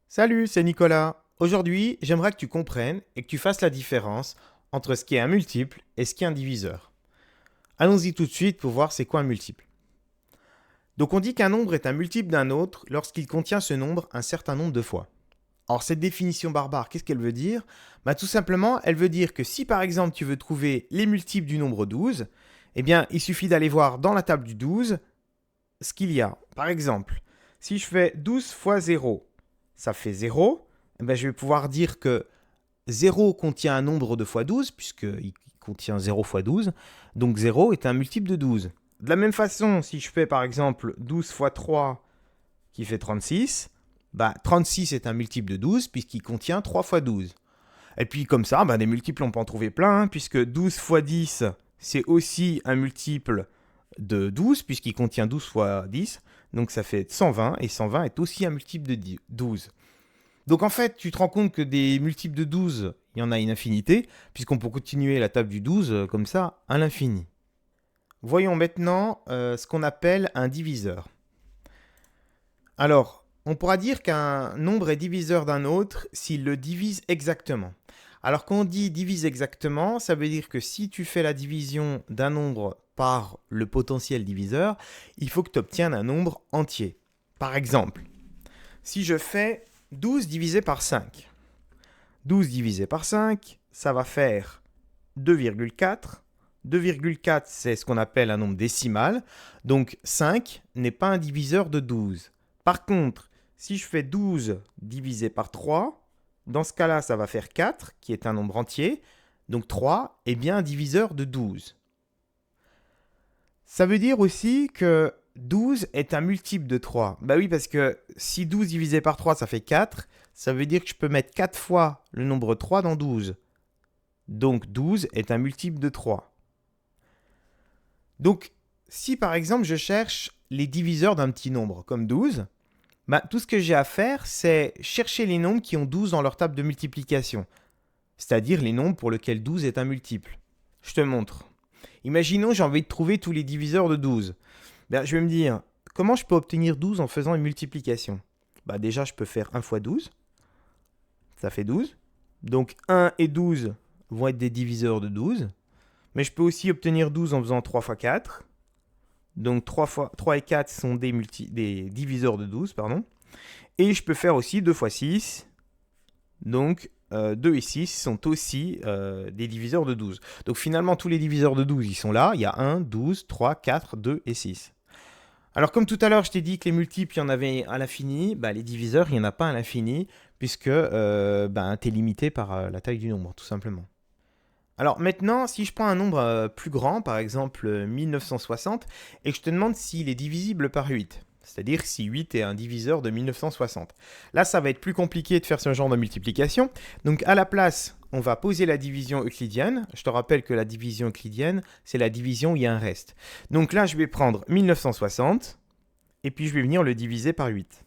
Salut, c'est Nicolas. Aujourd'hui, j'aimerais que tu comprennes et que tu fasses la différence entre ce qui est un multiple et ce qui est un diviseur. Allons-y tout de suite pour voir c'est quoi un multiple. Donc on dit qu'un nombre est un multiple d'un autre lorsqu'il contient ce nombre un certain nombre de fois. Alors cette définition barbare, qu'est-ce qu'elle veut dire? Tout simplement, elle veut dire que si par exemple tu veux trouver les multiples du nombre 12, eh bien il suffit d'aller voir dans la table du 12 ce qu'il y a. Par exemple, si je fais 12 fois 0, ça fait 0. Je vais pouvoir dire que 0 contient un nombre de fois 12, puisqu'il contient 0 fois 12. Donc 0 est un multiple de 12. De la même façon, si je fais par exemple 12 fois 3, qui fait 36, 36 est un multiple de 12, puisqu'il contient 3 fois 12. Et puis comme ça, des multiples, on peut en trouver plein, puisque 12 fois 10, c'est aussi un multiple de 12, puisqu'il contient 12 fois 10. Donc ça fait 120, et 120 est aussi un multiple de 12. Donc en fait, tu te rends compte que des multiples de 12, il y en a une infinité, puisqu'on peut continuer la table du 12 comme ça à l'infini. Voyons maintenant ce qu'on appelle un diviseur. Alors, on pourra dire qu'un nombre est diviseur d'un autre s'il le divise exactement. Alors quand on dit divise exactement, ça veut dire que si tu fais la division d'un nombre par le potentiel diviseur, il faut que tu obtiennes un nombre entier. Par exemple, si je fais 12 divisé par 5, 12 divisé par 5, ça va faire 2,4. 2,4, c'est ce qu'on appelle un nombre décimal. Donc 5 n'est pas un diviseur de 12. Par contre, si je fais 12 divisé par 3, dans ce cas-là, ça va faire 4, qui est un nombre entier. Donc 3 est bien un diviseur de 12. Ça veut dire aussi que 12 est un multiple de 3. Bah oui, parce que si 12 divisé par 3, ça fait 4, ça veut dire que je peux mettre 4 fois le nombre 3 dans 12. Donc 12 est un multiple de 3. Donc, si par exemple je cherche les diviseurs d'un petit nombre, comme 12, tout ce que j'ai à faire, c'est chercher les nombres qui ont 12 dans leur table de multiplication, c'est-à-dire les nombres pour lesquels 12 est un multiple. Je te montre. Imaginons j'ai envie de trouver tous les diviseurs de 12. Je vais me dire, comment je peux obtenir 12 en faisant une multiplication? Déjà, je peux faire 1 fois 12, ça fait 12. Donc 1 et 12 vont être des diviseurs de 12. Mais je peux aussi obtenir 12 en faisant 3 fois 4. Donc 3 et 4 sont des diviseurs de 12, pardon. Et je peux faire aussi 2 fois 6. Donc 2 et 6 sont aussi des diviseurs de 12. Donc finalement, tous les diviseurs de 12, ils sont là. Il y a 1, 12, 3, 4, 2 et 6. Alors comme tout à l'heure, je t'ai dit que les multiples, il y en avait à l'infini. Les diviseurs, il n'y en a pas à l'infini, puisque tu es limité par la taille du nombre, tout simplement. Alors maintenant, si je prends un nombre plus grand, par exemple 1960, et que je te demande s'il est divisible par 8, c'est-à-dire si 8 est un diviseur de 1960. Là, ça va être plus compliqué de faire ce genre de multiplication. Donc à la place, on va poser la division euclidienne. Je te rappelle que la division euclidienne, c'est la division où il y a un reste. Donc là, je vais prendre 1960, et puis je vais venir le diviser par 8.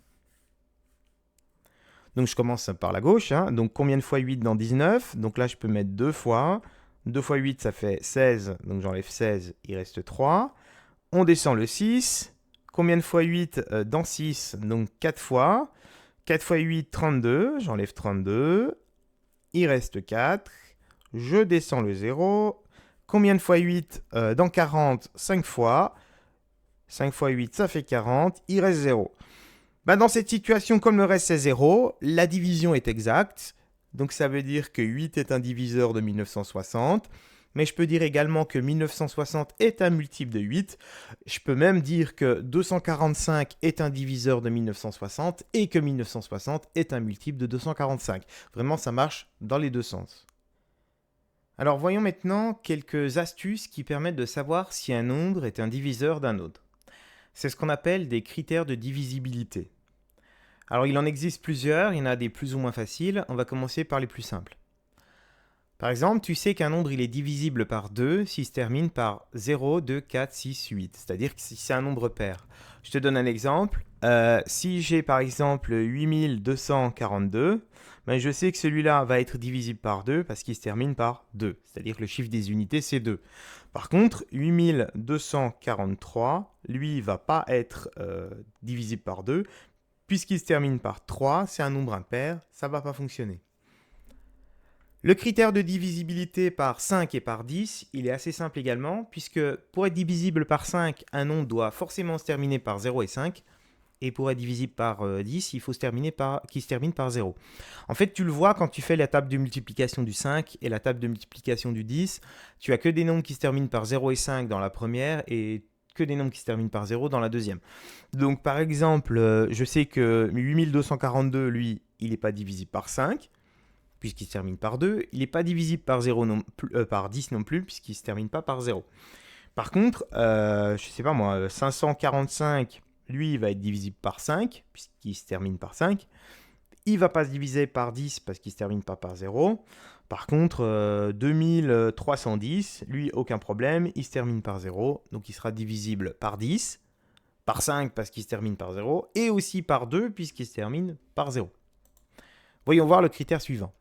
Donc je commence par la gauche. Donc combien de fois 8 dans 19? Donc là, je peux mettre 2 fois. 2 fois 8, ça fait 16. Donc j'enlève 16, il reste 3. On descend le 6. Combien de fois 8 dans 6? Donc 4 fois. 4 fois 8, 32. J'enlève 32. Il reste 4. Je descends le 0. Combien de fois 8 dans 40? 5 fois. 5 fois 8, ça fait 40. Il reste 0. Dans cette situation, comme le reste c'est 0, la division est exacte. Donc ça veut dire que 8 est un diviseur de 1960. Mais je peux dire également que 1960 est un multiple de 8. Je peux même dire que 245 est un diviseur de 1960 et que 1960 est un multiple de 245. Vraiment, ça marche dans les deux sens. Alors voyons maintenant quelques astuces qui permettent de savoir si un nombre est un diviseur d'un autre. C'est ce qu'on appelle des critères de divisibilité. Alors il en existe plusieurs, il y en a des plus ou moins faciles, on va commencer par les plus simples. Par exemple, tu sais qu'un nombre il est divisible par 2 s'il se termine par 0, 2, 4, 6, 8, c'est-à-dire que si c'est un nombre pair. Je te donne un exemple. Si j'ai par exemple 8242, je sais que celui-là va être divisible par 2 parce qu'il se termine par 2, c'est-à-dire que le chiffre des unités c'est 2. Par contre, 8243, lui, ne va pas être divisible par 2 puisqu'il se termine par 3, c'est un nombre impair, ça ne va pas fonctionner. Le critère de divisibilité par 5 et par 10, il est assez simple également, puisque pour être divisible par 5, un nombre doit forcément se terminer par 0 et 5, et pour être divisible par 10, il faut qu'il se termine par 0. En fait, tu le vois quand tu fais la table de multiplication du 5 et la table de multiplication du 10, tu as que des nombres qui se terminent par 0 et 5 dans la première, et que des nombres qui se terminent par 0 dans la deuxième. Donc par exemple, je sais que 8242, lui, il n'est pas divisible par 5, puisqu'il se termine par 2. Il n'est pas divisible par, par 10 non plus, puisqu'il ne se termine pas par 0. Par contre, je ne sais pas moi, 545, lui, il va être divisible par 5, puisqu'il se termine par 5. Il ne va pas se diviser par 10, parce qu'il ne se termine pas par 0. Par contre, 2310, lui, aucun problème, il se termine par 0, donc il sera divisible par 10, par 5, parce qu'il se termine par 0, et aussi par 2, puisqu'il se termine par 0. Voyons voir le critère suivant.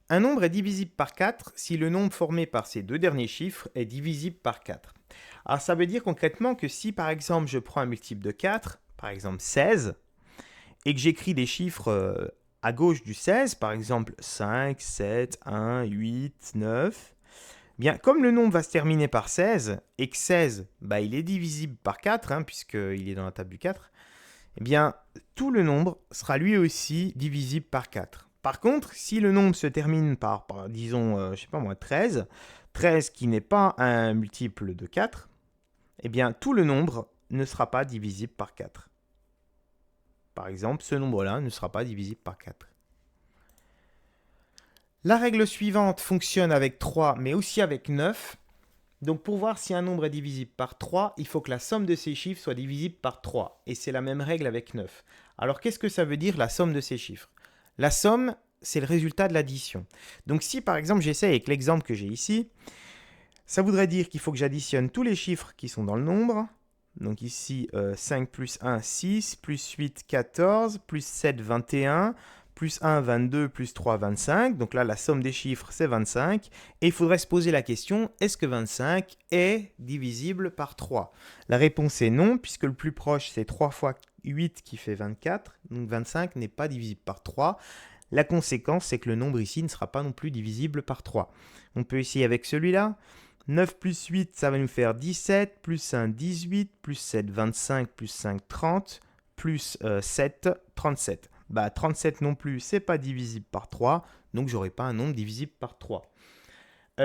Un nombre est divisible par 4 si le nombre formé par ces deux derniers chiffres est divisible par 4. Alors ça veut dire concrètement que si par exemple je prends un multiple de 4, par exemple 16, et que j'écris des chiffres à gauche du 16, par exemple 5, 7, 1, 8, 9, bien comme le nombre va se terminer par 16, et que 16, il est divisible par 4, puisqu'il est dans la table du 4, eh bien tout le nombre sera lui aussi divisible par 4. Par contre, si le nombre se termine par disons, 13, 13 qui n'est pas un multiple de 4, eh bien, tout le nombre ne sera pas divisible par 4. Par exemple, ce nombre-là ne sera pas divisible par 4. La règle suivante fonctionne avec 3, mais aussi avec 9. Donc, pour voir si un nombre est divisible par 3, il faut que la somme de ces chiffres soit divisible par 3. Et c'est la même règle avec 9. Alors, qu'est-ce que ça veut dire, la somme de ces chiffres ? La somme, c'est le résultat de l'addition. Donc si par exemple j'essaie avec l'exemple que j'ai ici, ça voudrait dire qu'il faut que j'additionne tous les chiffres qui sont dans le nombre. Donc ici 5 plus 1, 6, plus 8, 14, plus 7, 21, plus 1, 22, plus 3, 25. Donc là la somme des chiffres c'est 25. Et il faudrait se poser la question, est-ce que 25 est divisible par 3 ? La réponse est non, puisque le plus proche c'est 3 fois 8 qui fait 24, donc 25 n'est pas divisible par 3. La conséquence, c'est que le nombre ici ne sera pas non plus divisible par 3. On peut essayer avec celui-là. 9 plus 8, ça va nous faire 17, plus 1, 18, plus 7, 25, plus 5, 30, plus 7, 37. 37 non plus, c'est pas divisible par 3, donc j'aurai pas un nombre divisible par 3.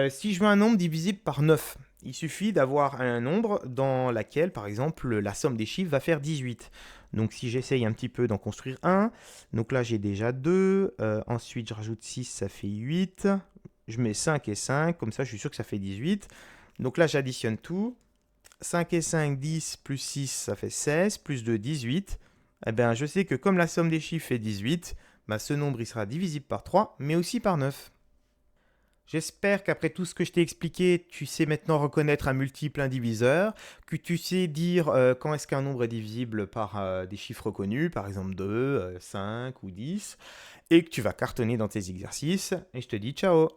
Si je veux un nombre divisible par 9, il suffit d'avoir un nombre dans lequel, par exemple, la somme des chiffres va faire 18. Donc si j'essaye un petit peu d'en construire un, donc là j'ai déjà 2, ensuite je rajoute 6, ça fait 8, je mets 5 et 5, comme ça je suis sûr que ça fait 18. Donc là j'additionne tout, 5 et 5, 10, plus 6, ça fait 16, plus 2, 18. Eh bien je sais que comme la somme des chiffres fait 18, ce nombre il sera divisible par 3, mais aussi par 9. J'espère qu'après tout ce que je t'ai expliqué, tu sais maintenant reconnaître un multiple indiviseur, que tu sais dire quand est-ce qu'un nombre est divisible par des chiffres connus, par exemple 2, 5 ou 10, et que tu vas cartonner dans tes exercices. Et je te dis ciao!